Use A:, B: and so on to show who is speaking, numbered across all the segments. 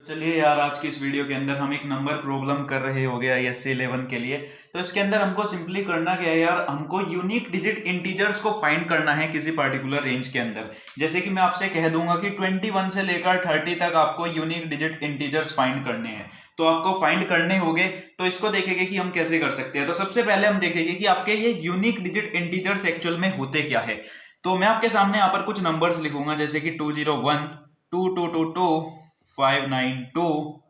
A: चलिए यार, आज की इस वीडियो के अंदर हम एक नंबर प्रॉब्लम कर रहे हो गया ISC 11 के लिए। तो इसके अंदर हमको सिंपली करना क्या है यार, हमको यूनिक डिजिट इंटीजर्स को फाइंड करना है किसी पर्टिकुलर रेंज के अंदर। जैसे कि मैं आपसे कह दूंगा कि 21 से लेकर 30 तक आपको यूनिक डिजिट इंटीजर्स फाइंड करने हैं, तो आपको फाइंड करने होंगे। तो इसको देखेंगे कि हम कैसे कर सकते हैं। तो सबसे पहले हम देखेंगे कि आपके ये यूनिक डिजिट इंटीजर्स एक्चुअल में होते क्या है। तो मैं आपके सामने यहाँ पर कुछ नंबर्स लिखूंगा, जैसे कि 201, 2222, 592,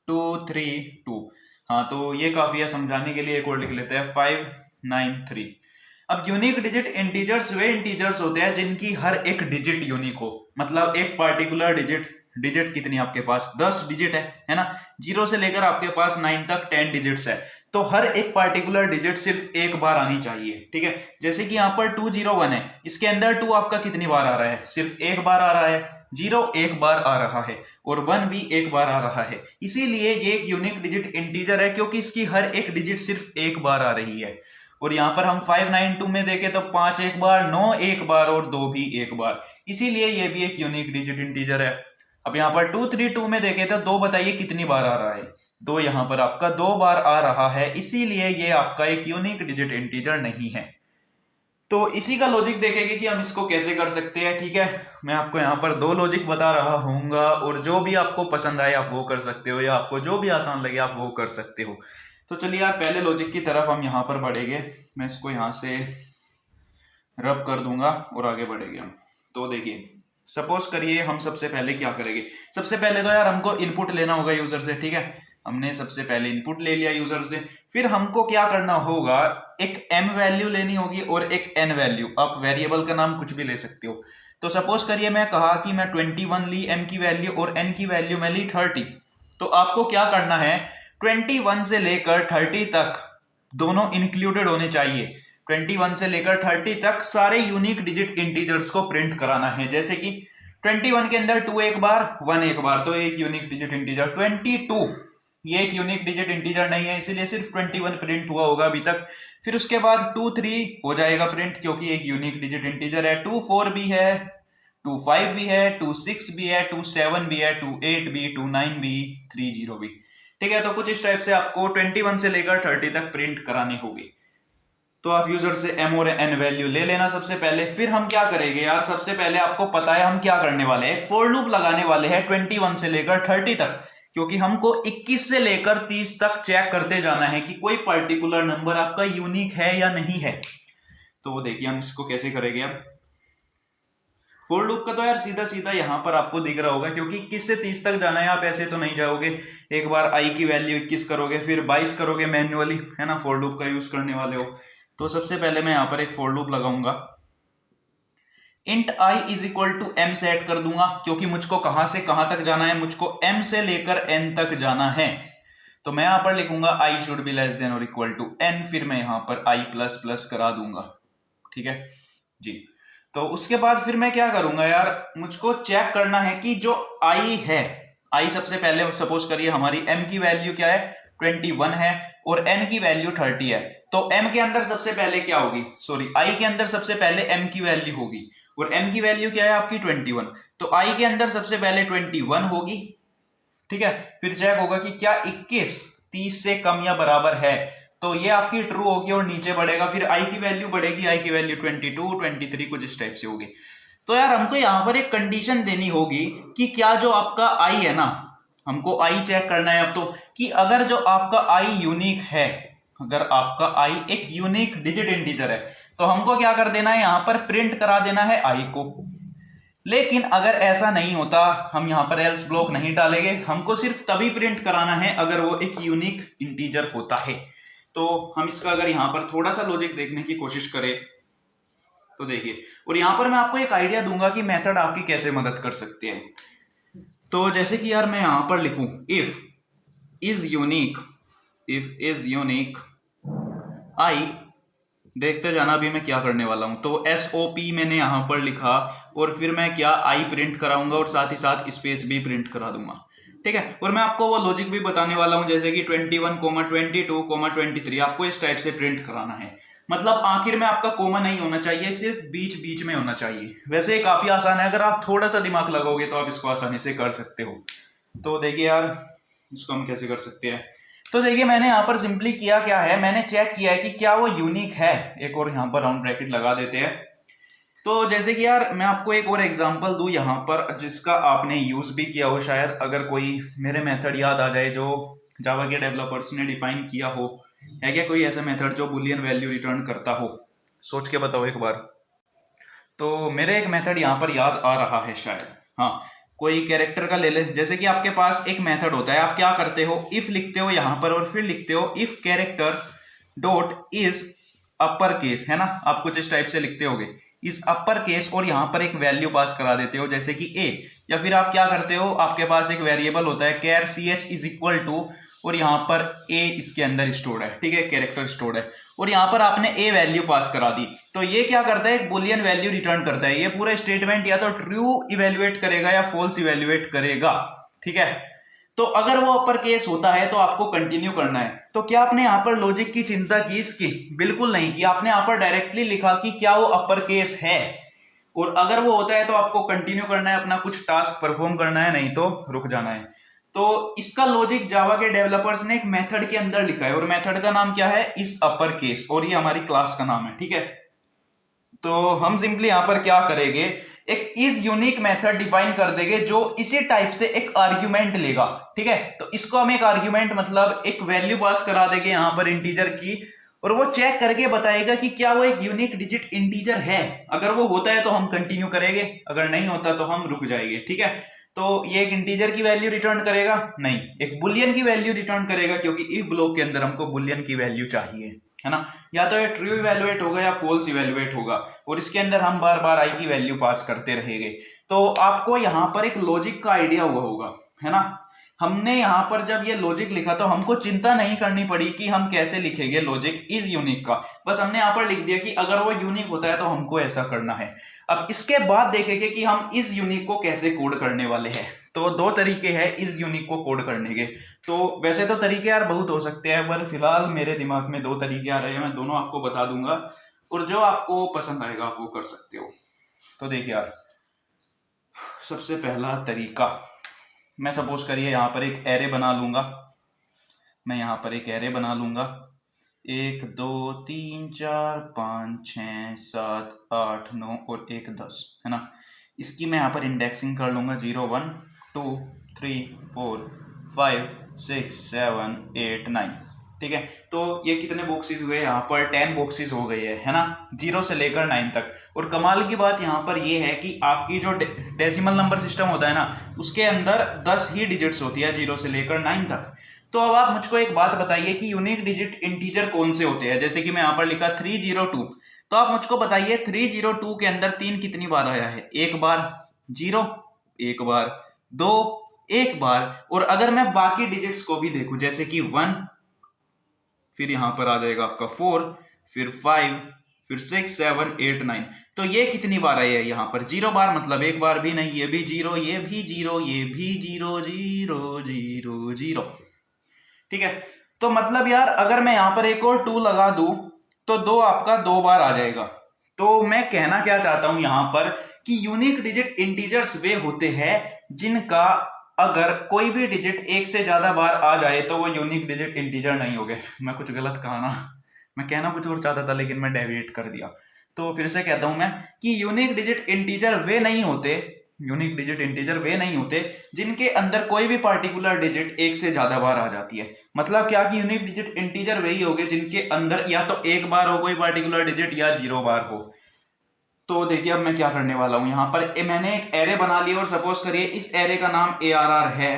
A: 232। हाँ, तो ये काफी है। समझाने के लिए एक और लिख लेते हैं, 593। अब यूनिक डिजिट इंटीजर्स वे इंटीजर्स होते हैं जिनकी हर एक डिजिट यूनिक हो। मतलब एक पार्टिकुलर डिजिट कितनी आपके पास 10 डिजिट है ना। 0 से लेकर आपके पास 9 तक 10 डिजिट्स है। तो हर एक पार्टिकुलर डिजिट सिर्फ एक बार आनी चाहिए, ठीक है। जैसे कि यहाँ पर 201 है, इसके अंदर 2 आपका कितनी बार आ रहा है, सिर्फ एक बार आ रहा है। 0 एक बार आ रहा है और 1 भी एक बार आ रहा है। इसीलिए ये एक यूनिक डिजिट इंटीजर है, क्योंकि इसकी हर एक डिजिट सिर्फ एक बार आ रही है। और यहां पर हम 592 में देखें तो 5 एक बार, 9 एक बार और 2 भी एक बार। इसीलिए ये भी एक यूनिक डिजिट इंटीजर है। अब यहां पर 232 में देखें तो 2 बताइए कितनी बार आ रहा है। 2 यहां पर आपका 2 बार आ रहा है, इसीलिए ये आपका एक यूनिक डिजिट इंटीजर नहीं है। तो इसी का लॉजिक देखेंगे कि हम इसको कैसे कर सकते हैं, ठीक है। मैं आपको यहाँ पर 2 लॉजिक बता रहा हूँगा, और जो भी आपको पसंद आए आप वो कर सकते हो, या आपको जो भी आसान लगे आप वो कर सकते हो। तो चलिए यार, पहले लॉजिक की तरफ हम यहाँ पर बढ़ेंगे। मैं इसको यहाँ से रब कर दूंगा और आगे बढ़ेंगे हम। तो देखिए, सपोज करिए हम सबसे पहले क्या करेंगे। सबसे पहले तो यार हमको इनपुट लेना होगा यूजर से, ठीक है। हमने सबसे पहले इनपुट ले लिया यूजर से। फिर हमको क्या करना होगा, एक m वैल्यू लेनी होगी और एक n वैल्यू। आप वेरिएबल का नाम कुछ भी ले सकते हो। तो सपोज करिए मैं कहा कि मैं 21 ली m की वैल्यू और n की वैल्यू मैं ली 30। तो आपको क्या करना है, 21 से लेकर 30 तक दोनों इंक्लूडेड होने चाहिए। 21 से लेकर 30 तक सारे यूनिक डिजिट इंटीजर्स को प्रिंट कराना है। जैसे कि 21 के अंदर 2 एक बार, 1 एक बार, तो एक यूनिक डिजिट इंटीजर। 22 ये एक यूनिक डिजिट इंटीजर नहीं है, इसीलिए सिर्फ 21 प्रिंट हुआ होगा अभी तक। फिर उसके बाद 23 हो जाएगा प्रिंट, क्योंकि एक यूनिक डिजिट इंटीजर है। 24 भी है, 25 भी है, 26 भी है, 27 भी है, 28 भी, 29 भी, 30 भी, ठीक है। तो कुछ इस टाइप से आपको 21 से लेकर 30 तक प्रिंट करानी होगी। तो आप यूजर से m और n वैल्यू ले लेना सबसे पहले। फिर हम क्या करेंगे यार, सबसे पहले आपको पता है हम क्या करने वाले हैं, एक फॉर लूप लगाने वाले हैं 21 से लेकर 30 तक। क्योंकि हमको 21 से लेकर 30 तक चेक करते जाना है कि कोई पर्टिकुलर नंबर आपका यूनिक है या नहीं है। तो देखिए हम इसको कैसे करेंगे। अब फॉर लूप का तो यार सीधा सीधा यहां पर आपको दिख रहा होगा, क्योंकि 21 से 30 तक जाना है। आप ऐसे तो नहीं जाओगे, एक बार i की वैल्यू 21 करोगे, फिर 22 करोगे मैन्युअली, है ना। फॉर लूप का यूज करने वाले हो। तो सबसे पहले मैं यहां पर एक फॉर लूप लगाऊंगा। Int i is equal to m set कर दूंगा, क्योंकि मुझको कहां से कहां तक जाना है, मुझको m से लेकर n तक जाना है। तो मैं यहां पर लिखूंगा i should be less then और इक्वल टू n, फिर मैं यहां पर i प्लस प्लस करा दूंगा, ठीक है जी। तो उसके बाद फिर मैं क्या करूंगा यार, मुझको चेक करना है कि जो i है, i सबसे पहले सपोज करिए हमारी m की वैल्यू क्या है, 21 है, और n की वैल्यू 30 है। तो m के अंदर सबसे पहले क्या होगी, सॉरी i के अंदर सबसे पहले m की वैल्यू होगी, और m की वैल्यू क्या है आपकी 21। तो i के अंदर सबसे पहले 21 होगी, ठीक है। फिर चेक होगा कि क्या 21 30 से कम या बराबर है, तो ये आपकी ट्रू होगी और नीचे बढ़ेगा। फिर i की वैल्यू बढ़ेगी, i की वैल्यू 22, 23 कुछ इस टाइप से होगी। तो यार हमको यहां पर एक कंडीशन देनी होगी कि क्या जो आपका i है ना, हमको i चेक करना है अब तो, कि अगर जो आपका i यूनिक है, अगर आपका i एक यूनिक डिजिट इंटीजर है, तो हमको क्या कर देना है, यहां पर प्रिंट करा देना है i को। लेकिन अगर ऐसा नहीं होता, हम यहां पर एल्स ब्लॉक नहीं डालेंगे, हमको सिर्फ तभी प्रिंट कराना है अगर वो एक यूनिक इंटीजर होता है। तो हम इसका अगर यहां पर थोड़ा सा लॉजिक देखने की कोशिश करें तो देखिए, और यहां पर मैं आपको एक आइडिया दूंगा कि मेथड आपकी कैसे मदद कर सकते हैं। तो जैसे कि यार मैं यहां पर लिखूं इफ इज यूनिक i, देखते जाना अभी मैं क्या करने वाला हूं। तो SOP मैंने यहां पर लिखा, और फिर मैं क्या i प्रिंट कराऊंगा और साथ ही साथ स्पेस भी प्रिंट करा दूंगा, ठीक है। और मैं आपको वो लॉजिक भी बताने वाला हूं, जैसे कि 21, 22, 23 आपको इस टाइप से प्रिंट कराना है। मतलब आखिर में आपका कोमा नहीं होना चाहिए, सिर्फ बीच बीच में होना चाहिए। वैसे काफी आसान है, अगर आप थोड़ा सा दिमाग लगाओगे तो आप इसको आसानी से कर सकते हो। तो देखिए यार इसको हम कैसे कर सकते हैं। तो देखिए मैंने यहाँ पर सिंपली किया क्या है, मैंने चेक किया है कि क्या वो यूनिक है। एक और यहाँ पर राउंड ब्रैकेट लगा देते हैं। तो जैसे कि यार मैं आपको एक और एग्जांपल दूं यहाँ पर, जिसका आपने यूज भी किया हो शायद, अगर कोई मेरे मेथड याद आ जाए जो जावा के डेवलपर्स ने डिफाइन किया हो। है क्या कोई ऐसा मेथड जो बुलियन वैल्यू रिटर्न करता हो? सोच के बताओ एक बार। तो मेरे एक मेथड यहाँ पर याद आ रहा है शायद। हाँ, कोई कैरेक्टर का ले ले। जैसे कि आपके पास एक मेथड होता है, आप क्या करते हो, इफ लिखते हो यहाँ पर और फिर लिखते हो if character dot is upper case, है ना, आप कुछ इस टाइप से लिखते होगे इस अपर केस, और यहाँ पर एक वैल्यू पास करा देते हो जैसे कि ए। या फिर आप क्या करते हो, आपके पास एक वेरिएबल होता है कैर C H is equal to, और यहाँ पर ए इसके अंदर स्टोर्ड है, ठीक है, कैरेक्टर स्टोर्ड है, और यहाँ पर आपने ए वैल्यू पास करा दी। तो ये क्या करता है, एक बुलियन वैल्यू रिटर्न करता है। ये पूरा स्टेटमेंट या तो ट्रू इवेल्युएट करेगा या फॉल्स इवेल्युएट करेगा, ठीक है। तो अगर वो अपर केस होता है तो आपको कंटिन्यू करना है। तो क्या आपने यहाँ पर लॉजिक की चिंता की इसकी? बिल्कुल नहीं की। आपने यहाँ पर डायरेक्टली लिखा कि क्या वो अपर केस है, और अगर वो होता है तो आपको कंटिन्यू करना है, अपना कुछ टास्क परफॉर्म करना है, नहीं तो रुक जाना है। तो इसका लॉजिक जावा के डेवलपर्स ने एक मेथड के अंदर लिखा है, और मेथड का नाम क्या है, इस अपर केस, और ये हमारी क्लास का नाम है, ठीक है। तो हम सिंपली यहां पर क्या करेंगे, एक इज यूनिक मेथड डिफाइन कर देंगे जो इसी टाइप से एक आर्ग्यूमेंट लेगा, ठीक है। तो इसको हम एक आर्ग्यूमेंट मतलब एक वैल्यू पास करा देंगे यहां पर इंटीजर की, और वो चेक करके बताएगा कि क्या वो एक यूनिक डिजिट इंटीजर है। अगर वो होता है तो हम कंटिन्यू करेंगे, अगर नहीं होता तो हम रुक जाएंगे, ठीक है। तो ये एक इंटीजर की वैल्यू रिटर्न करेगा, नहीं, एक बुलियन की वैल्यू रिटर्न करेगा, क्योंकि इफ ब्लॉक के अंदर हमको बुलियन की वैल्यू चाहिए, है ना। या तो ये ट्रू इवेल्युएट होगा या फॉल्स इवेल्युएट होगा, और इसके अंदर हम बार बार आई की वैल्यू पास करते रहेंगे। तो आपको यहाँ पर एक लॉजिक का आइडिया हुआ होगा, है ना। हमने यहाँ पर जब ये लॉजिक लिखा तो हमको चिंता नहीं करनी पड़ी कि हम कैसे लिखेंगे लॉजिक इज यूनिक का, बस हमने यहाँ पर लिख दिया कि अगर वो यूनिक होता है तो हमको ऐसा करना है। अब इसके बाद देखेंगे कि हम इस यूनिक को कैसे कोड करने वाले हैं। तो दो तरीके हैं इस यूनिक को कोड करने के। तो वैसे तो तरीके यार बहुत हो सकते हैं, पर फिलहाल मेरे दिमाग में दो तरीके आ रहे हैं, मैं दोनों आपको बता दूंगा, और जो आपको पसंद आएगा आप वो कर सकते हो। तो देखिए यार, सबसे पहला तरीका, मैं सपोज करिए यहाँ पर एक एरे बना लूंगा। मैं यहाँ पर एक एरे बना लूंगा, 1 2 3 4 5 6 7 8 9 और 1 10, है ना। इसकी मैं यहाँ पर इंडेक्सिंग कर लूंगा 0 1 2 3 4 5 6 7 8 9, ठीक है। तो ये कितने बॉक्सेस हुए, यहाँ पर 10 बॉक्सेस हो गए है ना, 0 से लेकर 9 तक। और कमाल की बात यहाँ पर ये है कि आपकी जो डेसिमल नंबर सिस्टम होता है ना, उसके अंदर 10 ही डिजिट्स होती है 0 से लेकर 9 तक। तो अब आप मुझको एक बात बताइए कि यूनिक डिजिट इंटीजर कौन से होते हैं। जैसे कि मैं यहाँ पर लिखा 302, तो आप मुझको बताइए 302 के अंदर 3 कितनी बार आया है, एक बार, 0 एक बार, 2 एक बार, और अगर मैं बाकी डिजिट्स को भी देखूं जैसे कि 1, फिर यहां पर आ जाएगा आपका 4, फिर 5, फिर 6 7 8 9, तो ये कितनी बार आई है यहाँ पर, 0 बार, मतलब एक बार भी नहीं। ये भी 0, ये भी 0, ये भी 0 0 0 0, ठीक है। तो मतलब यार अगर मैं यहाँ पर एक और 2 लगा दूं तो 2 आपका 2 बार आ जाएगा। तो मैं कहना क्या चाहता हूं यहाँ पर कि यूनिक डिजिट इंटीजर्स वे होते हैं जिनका अगर कोई भी डिजिट एक से ज्यादा बार आ जाए तो वो यूनिक डिजिट इंटीजर नहीं होंगे। मैं कुछ गलत कहा ना, मैं कहना कुछ और चाहता था लेकिन मैं डेविएट कर दिया। तो फिर से कहता हूं मैं कि यूनिक डिजिट इंटीजर वे नहीं होते, यूनिक डिजिट इंटीजर वे नहीं होते जिनके अंदर कोई भी पार्टिकुलर डिजिट एक से ज्यादा बार आ जाती है। मतलब क्या कि यूनिक डिजिट इंटीजर वही होंगे जिनके अंदर या तो एक बार हो कोई पार्टिकुलर डिजिट या 0 बार हो। तो देखिए अब मैं क्या करने वाला हूं, यहाँ पर मैंने एक एरे बना लिया, और सपोज करिए इस एरे का नाम ARR है,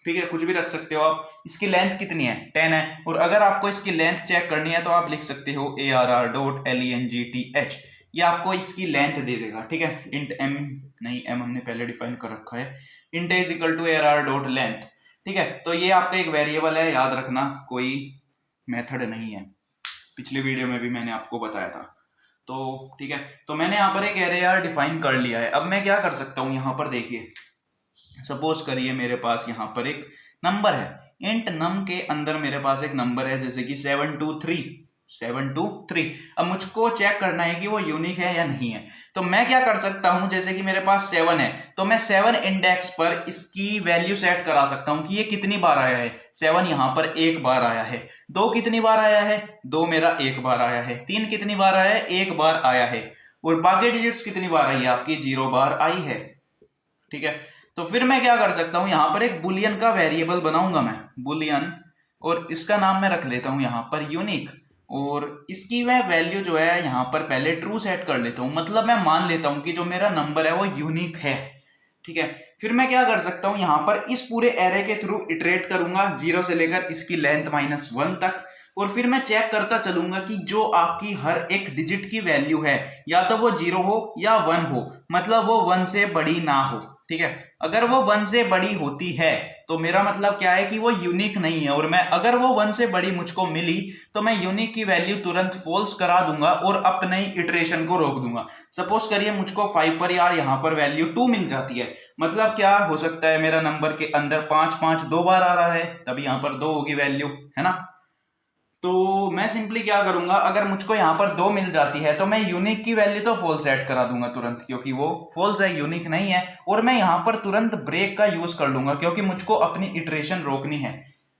A: ठीक है, कुछ भी रख सकते हो आप। इसकी लेंथ कितनी है, 10 है, और अगर आपको इसकी लेंथ चेक करनी है तो आप लिख सकते हो ARR.length, ये आपको इसकी लेंथ दे देगा, ठीक है। इंट m, नहीं m हमने पहले डिफाइन कर रखा है, int is equal to ARR.length, ठीक है। तो ये आपका एक वेरिएबल है, याद रखना, कोई मेथड नहीं है, पिछले वीडियो में भी मैंने आपको बताया था। तो ठीक है, तो मैंने यहाँ पर एक एरे यार डिफाइन कर लिया है। अब मैं क्या कर सकता हूँ, यहाँ पर देखिए, सपोज करिए मेरे पास यहाँ पर एक नंबर है, इंट नम के अंदर मेरे पास एक नंबर है जैसे कि 723, 7 2 3। अब मुझको चेक करना है कि वो यूनिक है या नहीं है। तो मैं क्या कर सकता हूं, जैसे कि मेरे पास 7 है तो मैं 7 इंडेक्स पर इसकी वैल्यू सेट करा सकता हूं कि ये कितनी बार आया है। 7 यहां पर एक बार आया है। 2 कितनी बार आया है, 2 मेरा एक बार आया है। 3 कितनी बार आया है, एक बार आया है। और बाकी डिजिट्स कितनी बार आई है आपकी, 0 बार आई है। ठीक है, तो फिर मैं क्या कर सकता हूं, यहां पर एक बुलियन का वेरिएबल बनाऊंगा मैं, बुलियन, और इसका नाम मैं रख लेता हूं यहां पर यूनिक। और इसकी मैं वैल्यू जो है यहां पर पहले ट्रू सेट कर लेता हूं, मतलब मैं मान लेता हूं कि जो मेरा नंबर है वो यूनिक है। ठीक है, फिर मैं क्या कर सकता हूं, यहां पर इस पूरे एरे के थ्रू इटरेट करूंगा 0 से लेकर इसकी लेंथ -1 तक। और फिर मैं चेक करता चलूंगा कि जो आपकी हर एक डिजिट की वैल्यू है या तो वो 0 हो या 1 हो, मतलब वो 1 से बड़ी ना हो। ठीक है, अगर वो 1 से बड़ी होती है तो मेरा मतलब क्या है कि वो यूनिक नहीं है। और मैं अगर वो 1 से बड़ी मुझको मिली तो मैं यूनिक की वैल्यू तुरंत फॉल्स करा दूंगा और अपने इटरेशन को रोक दूंगा। सपोज करिए मुझको 5 पर यार यहाँ पर वैल्यू 2 मिल जाती है, मतलब क्या हो सकता है, मेरा नंबर के अंदर 5 5 2 बार आ रहा है, तभी यहाँ पर 2 होगी वैल्यू, है ना। तो मैं सिंपली क्या करूंगा, अगर मुझको यहां पर 2 मिल जाती है तो मैं यूनिक की वैल्यू तो फॉल्स सेट करा दूंगा तुरंत, क्योंकि वो फॉल्स है, यूनिक नहीं है। और मैं यहां पर तुरंत ब्रेक का यूज कर लूंगा क्योंकि मुझको अपनी इटरेशन रोकनी है।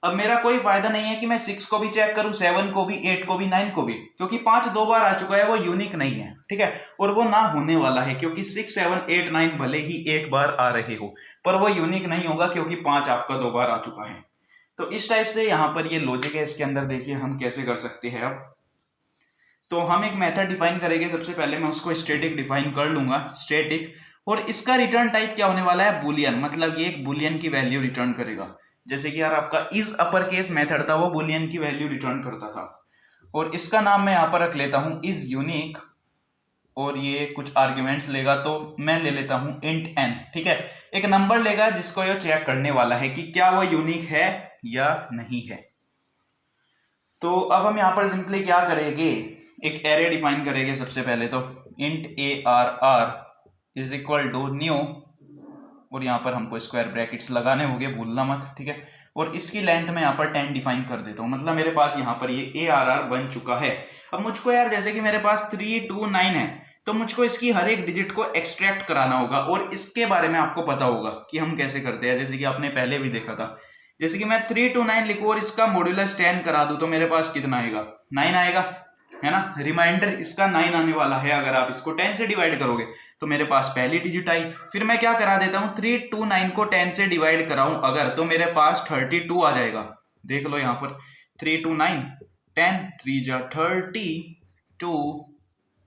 A: अब मेरा कोई फायदा नहीं है कि मैं 6 को भी चेक करूं, 7 को भी, 8 को भी, 9 को भी, क्योंकि 5 2 बार आ चुका है, वो यूनिक नहीं है। ठीक है, और वो ना होने वाला है क्योंकि 6 7 8 9 भले ही एक बार आ रहे हो पर वो यूनिक नहीं होगा क्योंकि 5 आपका 2 बार आ चुका है। तो इस टाइप से यहाँ पर ये लॉजिक है, इसके अंदर देखिए हम कैसे कर सकते हैं। अब तो हम एक मेथड डिफाइन करेंगे, सबसे पहले मैं उसको स्टैटिक डिफाइन कर लूंगा, स्टैटिक। और इसका रिटर्न टाइप क्या होने वाला है, बुलियन, मतलब ये एक बुलियन की वैल्यू रिटर्न करेगा। जैसे कि यार आपका इज अपर केस मेथड था, वो बुलियन की वैल्यू रिटर्न करता था। और इसका नाम मैं यहाँ पर रख लेता हूं इज यूनिक, और ये कुछ आर्ग्यूमेंट्स लेगा तो मैं ले लेता हूं इंट n। ठीक है, एक नंबर लेगा जिसको ये चेक करने वाला है कि क्या वो यूनिक है या नहीं है। तो अब हम यहां पर सिंपली क्या करेंगे, एक एरे डिफाइन करेंगे। सबसे पहले तो int arr is equal to new, और यहां पर हमको स्क्वायर ब्रैकेट्स लगाने होंगे, भूलना मत। ठीक है, और इसकी लेंथ में यहाँ पर 10 डिफाइन कर देता हूँ, मतलब मेरे पास यहाँ पर ये arr बन चुका है। अब मुझको यार जैसे कि मेरे पास 3 2 9 है तो मुझको इसकी हर एक डिजिट को एक्सट्रैक्ट कराना होगा, और इसके बारे में आपको पता होगा कि हम कैसे करते हैं, जैसे कि आपने पहले भी देखा था। जैसे कि मैं 3 2 9 लिखूं और इसका मॉड्यूलस 10 करा दूं तो मेरे पास कितना आएगा, 9 आएगा, है ना। रिमाइंडर इसका 9 आने वाला है। अगर आप इसको 10 से डिवाइड करोगे तो मेरे पास पहली डिजिट आई। फिर मैं क्या करा देता हूं, 3 2 9 को 10 से डिवाइड कराऊं अगर, तो मेरे पास 32 आ जाएगा। देख लो यहाँ पर 3 2 9 10 3 जा 32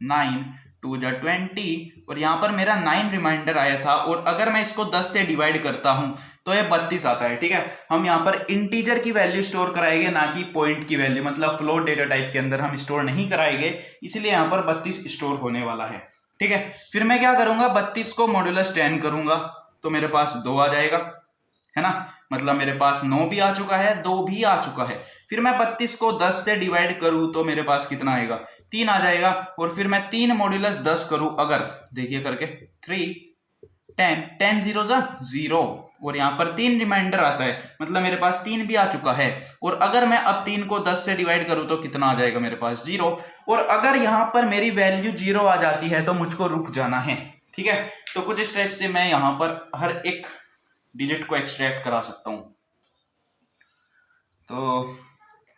A: 9 2 जा 20, और यहाँ पर मेरा 9 रिमाइंडर आया था। और अगर मैं इसको 10 से डिवाइड करता हूं तो ये 32 आता है। ठीक है, हम यहाँ पर इंटीजर की वैल्यू स्टोर कराएंगे, ना कि पॉइंट की वैल्यू, मतलब फ्लोट डेटा टाइप के अंदर हम स्टोर नहीं कराएंगे, इसलिए यहाँ पर 32 स्टोर होने वाला है। ठीक है, फिर मैं क्या करूंगा, 32 को मॉड्यूलस 10 करूंगा तो मेरे पास 2 आ जाएगा, है ना। मतलब मेरे पास 9 भी आ चुका है, 2 भी आ चुका है। फिर मैं 32 को 10 से डिवाइड करूं तो मेरे पास कितना आएगा, 3 आ जाएगा। और फिर मैं 3 मॉड्यूलस 10 करूं अगर, देखिए करके 3 10 10 0 जा 0, और यहाँ पर 3 रिमाइंडर आता है, मतलब मेरे पास 3 भी आ चुका है। और अगर मैं अब 3 को 10 से डिवाइड करूं तो कितना आ जाएगा मेरे पास, 0। और अगर यहाँ पर मेरी वैल्यू 0 आ जाती है तो मुझको रुक जाना है। ठीक है, तो कुछ इस टाइप से मैं यहाँ पर हर एक डिजिट को एक्सट्रैक्ट करा सकता हूं। तो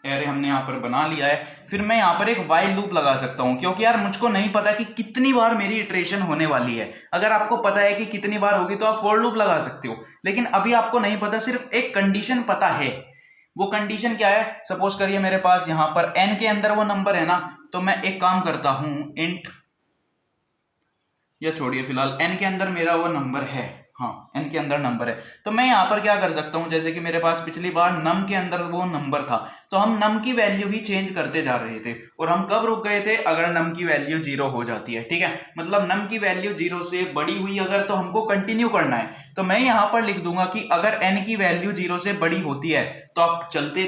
A: एरे हमने यहाँ पर बना लिया है। फिर मैं यहाँ पर एक व्हाइल लूप लगा सकता हूँ, क्योंकि यार मुझको नहीं पता कि कितनी बार मेरी इटरेशन होने वाली है। अगर आपको पता है कि कितनी बार होगी तो आप फॉर लूप लगा सकते हो, लेकिन अभी आपको नहीं पता, सिर्फ एक कंडीशन पता है। वो कंडीशन क्या है, सपोज करिए मेरे पास यहाँ पर n के अंदर वो नंबर है ना, तो मैं एक काम करता हूं, इंट, या छोड़िए फिलहाल n के अंदर मेरा वो नंबर है, हाँ n के अंदर नंबर है, तो मैं यहाँ पर क्या कर सकता हूँ, जैसे कि मेरे पास पिछली बार num के अंदर वो नंबर था, तो हम num की वैल्यू ही चेंज करते जा रहे थे। और हम कब रुक गए थे, अगर num की वैल्यू 0 हो जाती है। ठीक है, मतलब num की वैल्यू 0 से बड़ी हुई अगर, तो हमको कंटिन्यू करना है। तो मैं यहाँ पर लिख दूंगा कि अगर n की वैल्यू 0 से बड़ी होती है तो आप चलते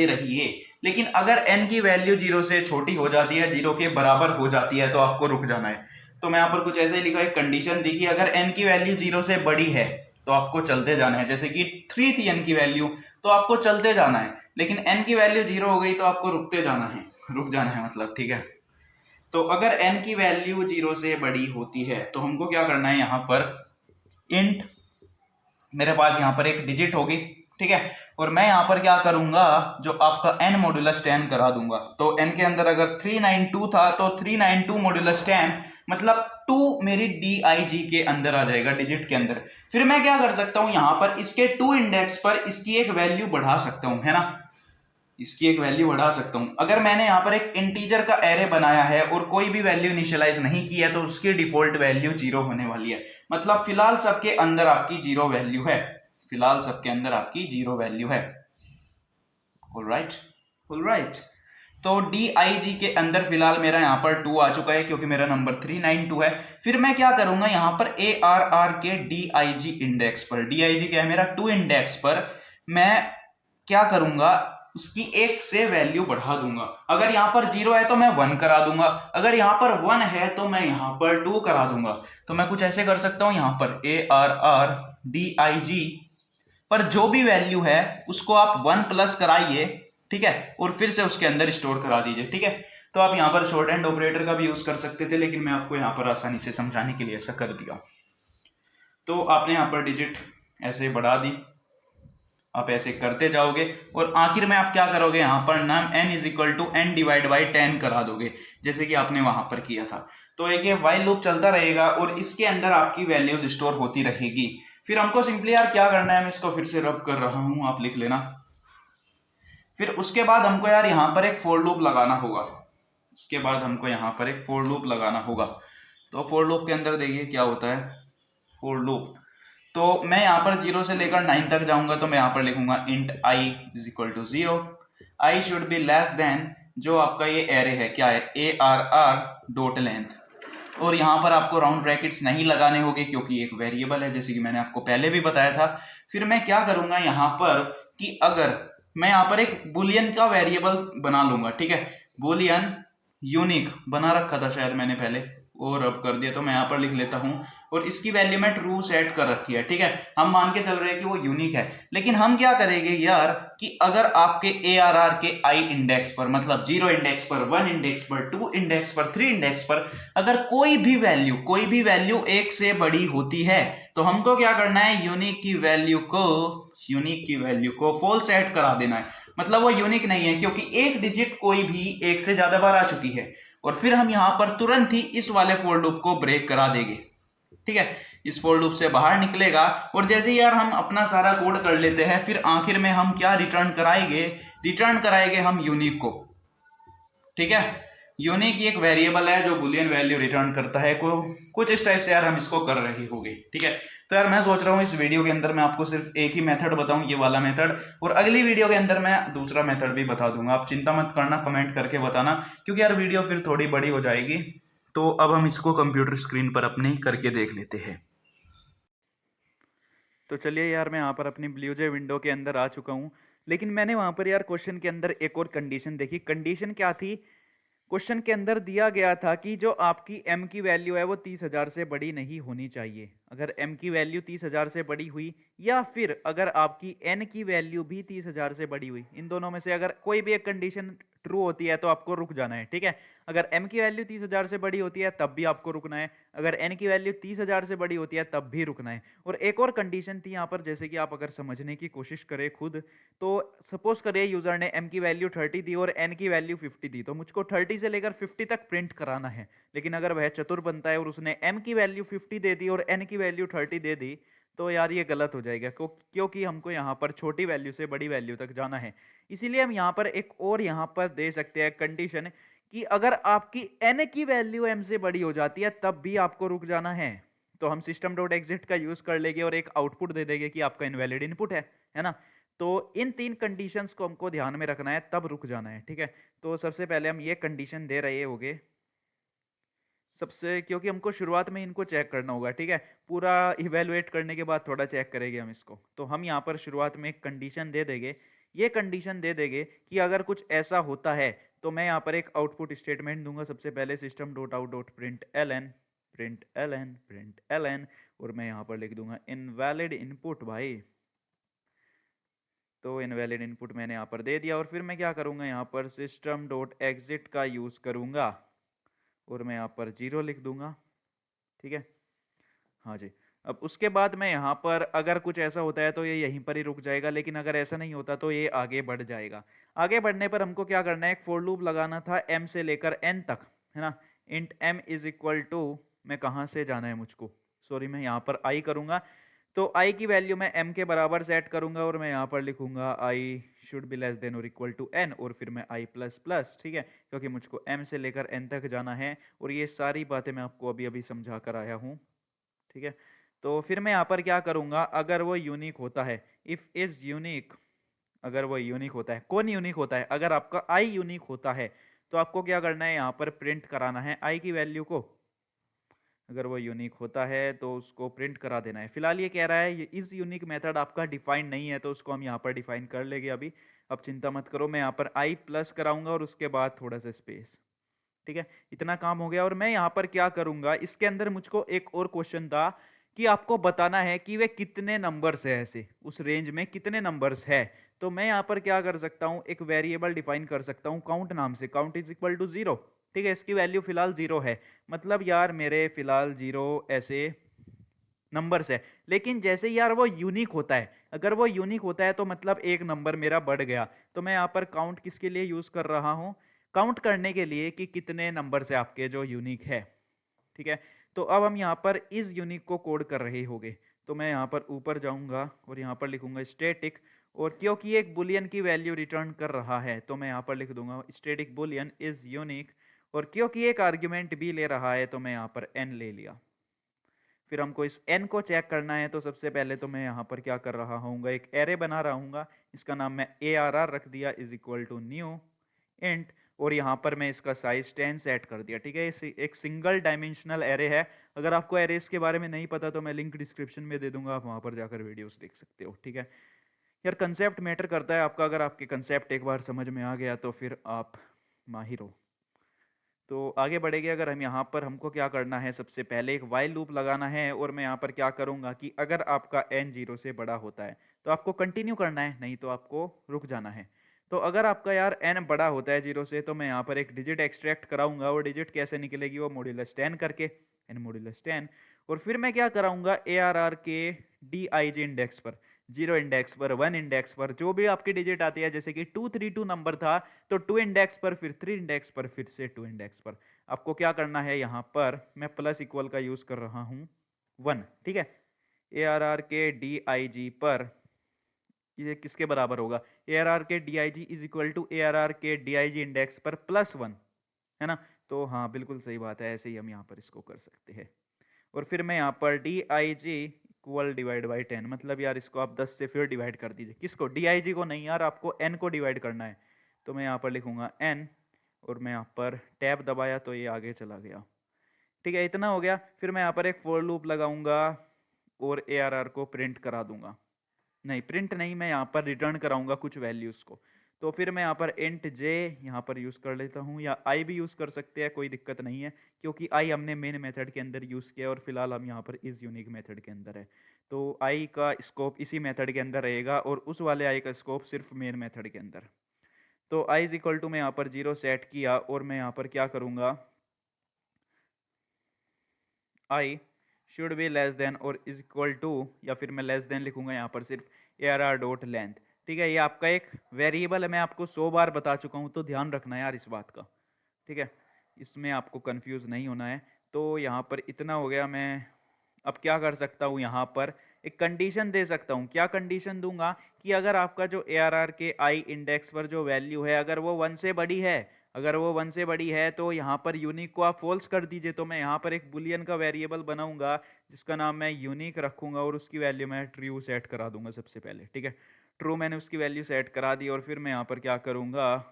A: रहिए, लेकिन अगर n की वैल्यू 0 से छोटी हो जाती है, 0 के बराबर हो जाती है, तो आपको रुक जाना है। तो मैं यहाँ पर कुछ ऐसे ही लिखा, एक कंडीशन दी कि अगर n की वैल्यू 0 से बड़ी है तो आपको चलते जाना है। जैसे कि 3 थी n की वैल्यू, तो आपको चलते जाना है, लेकिन n की वैल्यू 0 हो गई तो आपको रुक जाना है मतलब, ठीक है। तो अगर n की वैल्यू 0 से बड़ी होती है तो हमको क्या करना है, यहाँ पर इंट, मेरे पास यहाँ पर एक डिजिट होगी, ठीक है, और मैं यहाँ पर क्या करूंगा, जो आपका n मॉड्यूलस 10 करा दूंगा। तो n के अंदर अगर 392 था तो 392 मॉड्यूलस 10 मतलब 2 मेरी dig के अंदर आ जाएगा, डिजिट के अंदर। फिर मैं क्या कर सकता हूं, यहाँ पर इसके 2 इंडेक्स पर इसकी एक वैल्यू बढ़ा सकता हूं, है ना, इसकी एक वैल्यू बढ़ा सकता हूं। अगर मैंने यहाँ पर एक इंटीजर का एरे बनाया है और कोई भी वैल्यू इनिशियलाइज नहीं की है तो उसकी डिफॉल्ट वैल्यू 0 होने वाली है। मतलब फिलहाल सबके अंदर आपकी 0 वैल्यू है, फिलहाल सबके अंदर आपकी 0 वैल्यू है। Alright, alright. तो dig के अंदर फिलहाल मेरा यहाँ पर 2 आ चुका है क्योंकि मेरा नंबर 392 है। फिर मैं क्या करूंगा, यहाँ पर arr के dig इंडेक्स पर, dig क्या है मेरा 2 इंडेक्स पर, मैं क्या करूंगा, उसकी 1 से वैल्यू बढ़ा दूंगा। अगर यहाँ पर 0 है तो मैं 1 करा दूंगा, अगर यहाँ पर 1 है तो मैं यहाँ पर 2 करा दूंगा। तो मैं कुछ ऐसे कर सकता हूं, यहाँ पर arr dig पर जो भी वैल्यू है उसको आप 1 प्लस कराइए, ठीक है, और फिर से उसके अंदर स्टोर करा दीजिए, ठीक है। तो आप यहाँ पर शॉर्ट हैंड ऑपरेटर का भी यूज कर सकते थे, लेकिन मैं आपको यहाँ पर आसानी से समझाने के लिए ऐसा कर दिया। तो आपने यहाँ पर डिजिट ऐसे बढ़ा दी, आप ऐसे करते जाओगे और आखिर में आप क्या करोगे, यहाँ पर num n is equal to n divide by 10 करा दोगे, जैसे कि आपने वहां पर किया था। तो एक ये वाइल लूप चलता रहेगा और इसके अंदर आपकी वैल्यूज स्टोर होती रहेगी। फिर हमको सिंपली यार क्या करना है, मैं इसको फिर से रब कर रहा हूं, आप लिख लेना। फिर उसके बाद हमको यार यहाँ पर एक फोर लूप लगाना होगा, इसके बाद हमको यहाँ पर एक फोर लूप लगाना होगा। तो फोर लूप के अंदर देखिए क्या होता है, फोर लूप, तो मैं यहाँ पर 0 से लेकर 9 तक जाऊंगा, तो मैं यहाँ पर लिखूंगा int i is equal to 0, I should be less than जो आपका ये एरे है, क्या है, arr डॉट लेंथ। और यहाँ पर आपको राउंड ब्रैकेट्स नहीं लगाने होंगे क्योंकि एक वेरिएबल है, जैसे कि मैंने आपको पहले भी बताया था। फिर मैं क्या करूंगा यहाँ पर कि अगर मैं यहाँ पर एक बुलियन का वेरिएबल बना लूंगा, ठीक है, बुलियन यूनिक बना रखा था शायद मैंने पहले, और अब कर दिया, तो मैं यहाँ पर लिख लेता हूं, और इसकी वैल्यू मैं ट्रू सेट कर रखी है, ठीक है। हम मान के चल रहे हैं कि वो यूनिक है, लेकिन हम क्या करेंगे यार कि अगर आपके arr के i इंडेक्स पर, मतलब 0 इंडेक्स पर, 1 इंडेक्स पर, 2 इंडेक्स पर, 3 इंडेक्स पर अगर कोई भी वैल्यू 1 से बड़ी होती है तो हमको क्या करना है, यूनिक की वैल्यू को फॉल्स सेट करा देना है। मतलब वो यूनिक नहीं है क्योंकि एक डिजिट कोई भी 1 से ज्यादा बार आ चुकी है। और फिर हम यहां पर तुरंत ही इस वाले फोर लूप को ब्रेक करा देंगे, ठीक है, इस फोर लूप से बाहर निकलेगा। और जैसे यार हम अपना सारा कोड कर लेते हैं, फिर आखिर में हम क्या रिटर्न कराएंगे हम यूनिक को, ठीक है। यूनिक एक वेरिएबल है जो बुलियन वैल्यू रिटर्न करता है, कुछ इस टाइप से यार हम इसको कर रहे होंगे, ठीक है। तो यार मैं सोच रहा हूँ इस वीडियो के अंदर मैं आपको सिर्फ एक ही मेथड बताऊं, ये वाला मेथड, और अगली वीडियो के अंदर मैं दूसरा मेथड भी बता दूंगा। आप चिंता मत करना, कमेंट करके बताना, क्योंकि यार वीडियो फिर थोड़ी बड़ी हो जाएगी। तो अब हम इसको कंप्यूटर स्क्रीन पर अपने करके देख लेते हैं।
B: तो चलिए यार, मैं यहाँ पर अपनी ब्लूजे विंडो के अंदर आ चुका हूँ। लेकिन मैंने वहाँ पर यार क्वेश्चन के अंदर एक और कंडीशन देखी। कंडीशन क्या थी, क्वेश्चन के अंदर दिया गया था कि जो आपकी m की वैल्यू है वो 30,000 से बड़ी नहीं होनी चाहिए। अगर m की वैल्यू 30,000 से बड़ी हुई, या फिर अगर आपकी n की वैल्यू भी 30,000 से बड़ी हुई, इन दोनों में से अगर कोई भी एक कंडीशन ट्रू होती है तो आपको रुक जाना है, ठीक है। अगर m की वैल्यू 30,000 से बड़ी होती है तब भी आपको रुकना है, अगर n की वैल्यू 30,000 से बड़ी होती है तब भी रुकना है। और एक और कंडीशन थी यहाँ पर, जैसे कि आप अगर समझने की कोशिश करें खुद, तो सपोज करिए यूजर ने m की वैल्यू 30 दी और n की वैल्यू 50 दी, तो मुझको 30 से लेकर 50 तक प्रिंट कराना है। लेकिन अगर वह चतुर बनता है और उसने m की वैल्यू 50 दे दी और n की वैल्यू 30 दे दी, तो यार ये गलत हो जाएगा, क्योंकि हमको यहाँ पर छोटी वैल्यू से बड़ी वैल्यू तक जाना है। इसीलिए हम यहाँ पर एक और यहाँ पर दे सकते हैं कंडीशन कि अगर आपकी n की वैल्यू m से बड़ी हो जाती है तब भी आपको रुक जाना है। तो हम सिस्टम डॉट एग्जिट का यूज कर लेंगे और एक आउटपुट दे देंगे कि आपका इनवैलिड इनपुट है ना। तो इन 3 कंडीशंस को हमको ध्यान में रखना है, तब रुक जाना है, ठीक है। तो सबसे पहले हम ये कंडीशन दे रहे होंगे सबसे, क्योंकि हमको शुरुआत में इनको चेक करना होगा, ठीक है। पूरा इवेलुएट करने के बाद थोड़ा चेक करेंगे हम इसको। तो हम यहाँ पर शुरुआत में एक कंडीशन दे देंगे, ये कंडीशन दे देंगे कि अगर कुछ ऐसा होता है तो मैं यहाँ पर एक आउटपुट स्टेटमेंट दूंगा। सबसे पहले system dot out dot print L N, और मैं यहाँ पर लिख दूंगा इनवैलिड इनपुट भाई। तो इनवैलिड इनपुट मैंने यहाँ पर दे दिया और फिर मैं क्या करूँगा, यहाँ पर सिस्टम डॉट एग्जिट का यूज़ करूँगा और मैं यहाँ पर 0 लिख दूंगा। ठीक है, हाँ जी। अब उसके बाद मैं यहाँ पर अगर कुछ ऐसा होता है तो ये यहीं पर ही रुक जाएगा, लेकिन अगर ऐसा नहीं होता तो ये आगे बढ़ जाएगा। आगे बढ़ने पर हमको क्या करना है, एक फोर लूप लगाना था m से लेकर n तक, है ना। Int m is equal to, मैं कहाँ से जाना है मुझको, सॉरी मैं यहाँ पर i करूँगा। तो i की वैल्यू मैं m के बराबर सेट करूँगा और मैं यहाँ पर लिखूँगा i should be less then और इक्वल टू n और फिर मैं i प्लस प्लस, ठीक है, क्योंकि मुझको m से लेकर n तक जाना है और ये सारी बातें मैं आपको अभी अभी समझा कर आया हूँ। ठीक है, तो फिर मैं यहाँ पर क्या करूंगा, अगर वो यूनिक होता है, इफ इज यूनिक, अगर वो यूनिक होता है, कौन यूनिक होता है, अगर आपका आई यूनिक होता है तो आपको क्या करना है, यहाँ पर प्रिंट कराना है आई की वैल्यू को। अगर वो यूनिक होता है तो उसको प्रिंट करा देना है। फिलहाल ये कह रहा है ये इस यूनिक मेथड आपका डिफाइन नहीं है, तो उसको हम यहाँ पर डिफाइन कर लेंगे अभी। अब चिंता मत करो, मैं यहाँ पर आई प्लस कराऊंगा और उसके बाद थोड़ा सा स्पेस। ठीक है, इतना काम हो गया और मैं यहाँ पर क्या करूंगा, इसके अंदर मुझको एक और क्वेश्चन था कि आपको बताना है कि वे कितने नंबर्स है, ऐसे उस रेंज में कितने नंबर्स है। तो मैं यहाँ पर क्या कर सकता हूँ, एक वेरिएबल डिफाइन कर सकता हूँ काउंट नाम से, काउंट इज इक्वल टू 0। ठीक है, इसकी वैल्यू फिलहाल 0 है, मतलब यार मेरे फिलहाल 0 ऐसे नंबर्स है। लेकिन जैसे यार वो यूनिक होता है, अगर वो यूनिक होता है तो मतलब एक नंबर मेरा बढ़ गया। तो मैं यहाँ पर काउंट किसके लिए यूज कर रहा हूँ, काउंट करने के लिए कि कितने नंबर से आपके जो यूनिक है। ठीक है, तो अब हम यहाँ पर इस यूनिक को कोड कर रहे होंगे। तो मैं यहाँ पर ऊपर जाऊंगा और यहाँ पर लिखूंगा स्टैटिक, और क्योंकि एक बुलियन की वैल्यू रिटर्न कर रहा है तो मैं यहाँ पर लिख दूंगा स्टैटिक बुलियन इज यूनिक, और क्योंकि एक आर्ग्यूमेंट भी ले रहा है तो मैं यहाँ पर n ले लिया। फिर हमको इस n को चेक करना है, तो सबसे पहले तो मैं यहाँ पर क्या कर रहा हूँ, एक एरे बना रहा हूँ, इसका नाम मैं arr रख दिया is equal to new int, और यहाँ पर मैं इसका साइज 10 सेट कर दिया। ठीक है, एक सिंगल डायमेंशनल एरे है। अगर आपको एरेस के बारे में नहीं पता तो मैं लिंक डिस्क्रिप्शन में दे दूंगा, आप वहाँ पर जाकर वीडियोस देख सकते हो। ठीक है यार, कंसेप्ट मैटर करता है आपका, अगर आपके कंसेप्ट एक बार समझ में आ गया तो फिर आप माहिर हो। तो आगे बढ़ेंगे, अगर हम यहाँ पर हमको क्या करना है, सबसे पहले एक वाइल लूप लगाना है और मैं यहाँ पर क्या करूँगा कि अगर आपका n 0 से बड़ा होता है तो आपको कंटिन्यू करना है, नहीं तो आपको रुक जाना है। तो अगर आपका यार n बड़ा होता है 0 से तो मैं यहाँ पर एक डिजिट एक्सट्रैक्ट कराऊंगा, और डिजिट कैसे निकलेगी, वो मॉड्यूलस 10 करके, n मॉड्यूलस 10। और फिर मैं क्या कराऊंगा, ARR के DIG इंडेक्स पर, 0 इंडेक्स पर, 1 इंडेक्स पर, जो भी आपकी डिजिट आती है, जैसे कि 232 नंबर था तो 2 इंडेक्स पर, फिर 3 इंडेक्स पर, फिर से 2 इंडेक्स पर। आपको क्या करना है, यहाँ पर मैं प्लस इक्वल का यूज कर रहा हूँ 1। ठीक है, ARR के DIG पर ये किसके बराबर होगा, ARR के DIG is equal to ARR के DIG इंडेक्स पर प्लस 1, है ना। तो हाँ बिल्कुल सही बात है, ऐसे ही हम यहाँ पर इसको कर सकते हैं। और फिर मैं यहाँ पर DIG इक्वल डिवाइड बाई 10, मतलब यार इसको आप 10 से फिर डिवाइड कर दीजिए, किसको, DIG को नहीं यार, आपको n को डिवाइड करना है। तो मैं यहाँ पर लिखूंगा n और मैं यहाँ पर टैब दबाया तो ये आगे चला गया। ठीक है, इतना हो गया। फिर मैं यहाँ पर एक फोर लूप लगाऊंगा और ARR को प्रिंट करा दूंगा, नहीं प्रिंट नहीं, मैं यहाँ पर रिटर्न कराऊंगा कुछ वैल्यूज को। तो फिर मैं यहाँ पर इंट j यहाँ पर यूज कर लेता हूँ, या i भी यूज कर सकते हैं, कोई दिक्कत नहीं है, क्योंकि i हमने मेन मेथड के अंदर यूज किया और फिलहाल हम यहाँ पर इस यूनिक मेथड के अंदर है। तो i का स्कोप इसी मेथड के अंदर रहेगा और उस वाले i का स्कोप सिर्फ मेन मेथड के अंदर। तो i इज इक्वल टू मैं यहाँ पर 0 सेट किया और मैं यहाँ पर क्या करूँगा, i should be less then और इज इक्वल टू, या फिर मैं लेस देन लिखूंगा यहाँ पर सिर्फ ARR डॉट लेंथ। ठीक है, ये आपका एक वेरिएबल है, मैं आपको 100 बार बता चुका हूँ, तो ध्यान रखना यार इस बात का। ठीक है, इसमें आपको कंफ्यूज नहीं होना है। तो यहाँ पर इतना हो गया। मैं अब क्या कर सकता हूँ, यहाँ पर एक कंडीशन दे सकता हूँ। क्या कंडीशन दूंगा कि अगर आपका जो ARR के आई इंडेक्स पर जो वैल्यू है, अगर वो 1 से बड़ी है, अगर वो 1 से बड़ी है तो यहाँ पर यूनिक को आप फॉल्स कर दीजिए। तो मैं यहाँ पर एक बुलियन का वेरिएबल बनाऊंगा जिसका नाम मैं यूनिक रखूंगा और उसकी वैल्यू मैं ट्रू सेट करा दूंगा सबसे पहले। ठीक है, ट्रू मैंने उसकी वैल्यू सेट करा दी और फिर मैं यहाँ पर क्या करूंगा,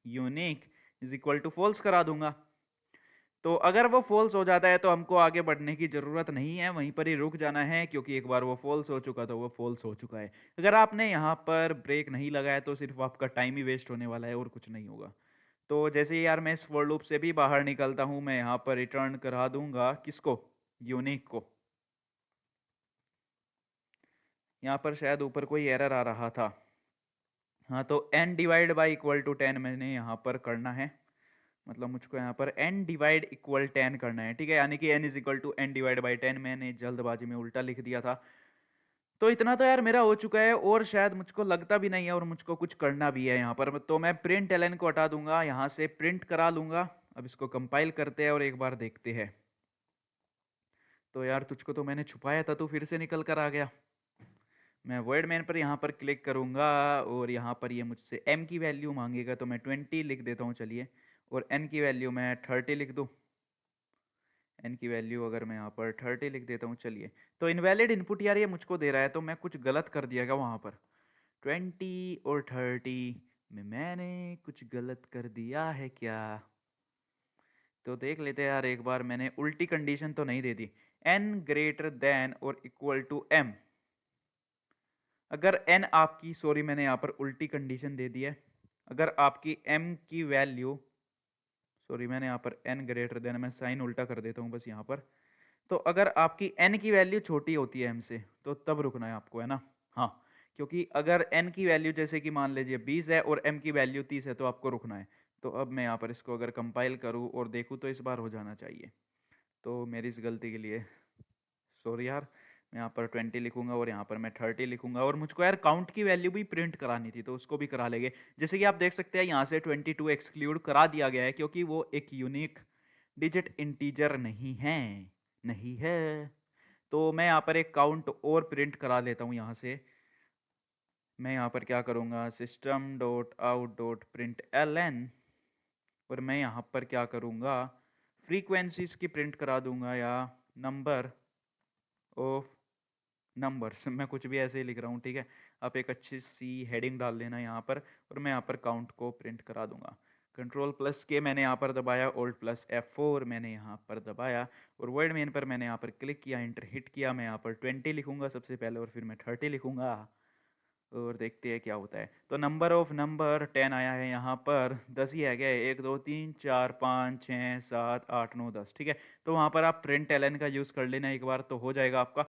B: unique is equal to false करा दूंगा। तो अगर वो फॉल्स हो जाता है तो हमको आगे बढ़ने की जरूरत नहीं है, वहीं पर ही रुक जाना है, क्योंकि एक बार वो फॉल्स हो चुका तो वो फॉल्स हो चुका है। अगर आपने यहाँ पर ब्रेक नहीं लगाया तो सिर्फ आपका टाइम ही वेस्ट होने वाला है और कुछ नहीं होगा। तो जैसे ही यार मैं इस फॉर लूप से भी बाहर निकलता हूँ, मैं यहाँ पर रिटर्न करा दूंगा किसको, यूनिक को। यहाँ पर शायद ऊपर कोई एरर आ रहा था। हाँ, तो n divide by equal to 10 मैंने यहाँ पर करना है, मतलब मुझको यहाँ पर n डिवाइड इक्वल 10 करना है, ठीक है, यानी कि n is equal to n divide by 10। मैंने जल्दबाजी में उल्टा लिख दिया था। तो इतना तो यार मेरा हो चुका है, और शायद मुझको लगता भी नहीं है, और मुझको कुछ करना भी है यहाँ पर। तो मैं प्रिंट एलन को हटा दूंगा, यहाँ से प्रिंट करा लूंगा। अब इसको कंपाइल करते हैं और एक बार देखते हैं। तो यार तुझको तो मैंने छुपाया था, तू फिर से निकल कर आ गया। मैं वर्ड मैन पर यहाँ पर क्लिक करूंगा, और यहाँ पर ये मुझसे m की वैल्यू मांगेगा, तो मैं 20 लिख देता हूँ, चलिए। और n की वैल्यू मैं 30 लिख दूँ। n की वैल्यू अगर मैं यहाँ पर 30 लिख देता हूँ, चलिए। तो इनवैलिड इनपुट यार ये मुझको दे रहा है, तो मैं कुछ गलत कर दिया क्या वहाँ पर? 20 और 30 में मैंने कुछ गलत कर दिया है क्या? तो देख लेते हैं यार एक बार, मैंने उल्टी कंडीशन तो नहीं दे दी। n ग्रेटर देन और इक्वल टू m। अगर n आपकी, सॉरी मैंने यहाँ पर उल्टी कंडीशन दे दी है। अगर आपकी m की वैल्यू, सॉरी मैंने यहाँ पर n ग्रेटर देन, मैं साइन उल्टा कर देता हूँ बस यहाँ पर। तो अगर आपकी n की वैल्यू छोटी होती है m से, तो तब रुकना है आपको, है ना? हाँ, क्योंकि अगर n की वैल्यू जैसे कि मान लीजिए 20 है और m की वैल्यू 30 है, तो आपको रुकना है। तो अब मैं यहाँ पर इसको अगर कंपाइल करूँ और देखूँ, तो इस बार हो जाना चाहिए। तो मेरी इस गलती के लिए सॉरी यार। मैं यहाँ पर 20 लिखूंगा और यहाँ पर मैं 30 लिखूंगा, और मुझको यार काउंट की वैल्यू भी प्रिंट करानी थी, तो उसको भी करा लेंगे। जैसे कि आप देख सकते हैं यहाँ से 22 एक्सक्लूड करा दिया गया है, क्योंकि वो एक यूनिक डिजिट इंटीजर नहीं है। तो मैं यहाँ पर एक काउंट और प्रिंट करा लेता हूँ यहाँ से। मैं यहाँ पर क्या करूँगा, system dot out dot print L N, और मैं यहाँ पर क्या करूँगा, फ्रीक्वेंसीज की प्रिंट करा दूंगा, या नंबर ऑफ नंबर्स। मैं कुछ भी ऐसे ही लिख रहा हूँ, ठीक है। आप एक अच्छी सी हेडिंग डाल देना यहाँ पर, और मैं यहाँ पर काउंट को प्रिंट करा दूंगा। कंट्रोल प्लस के मैंने यहाँ पर दबाया, ऑल्ट प्लस F4 मैंने यहाँ पर दबाया, और वर्ड मेन पर मैंने यहाँ पर क्लिक किया, इंटर हिट किया। मैं यहाँ पर 20 लिखूंगा सबसे पहले, और फिर मैं 30 लिखूंगा, और देखते हैं क्या होता है। तो नंबर ऑफ नंबर 10 आया है यहाँ पर, 10 ही है क्या? 1 2 3 4 5 6 7 8 9 10, ठीक है। तो वहाँ पर आप प्रिंट एलन का यूज़ कर लेना एक बार, तो हो जाएगा आपका।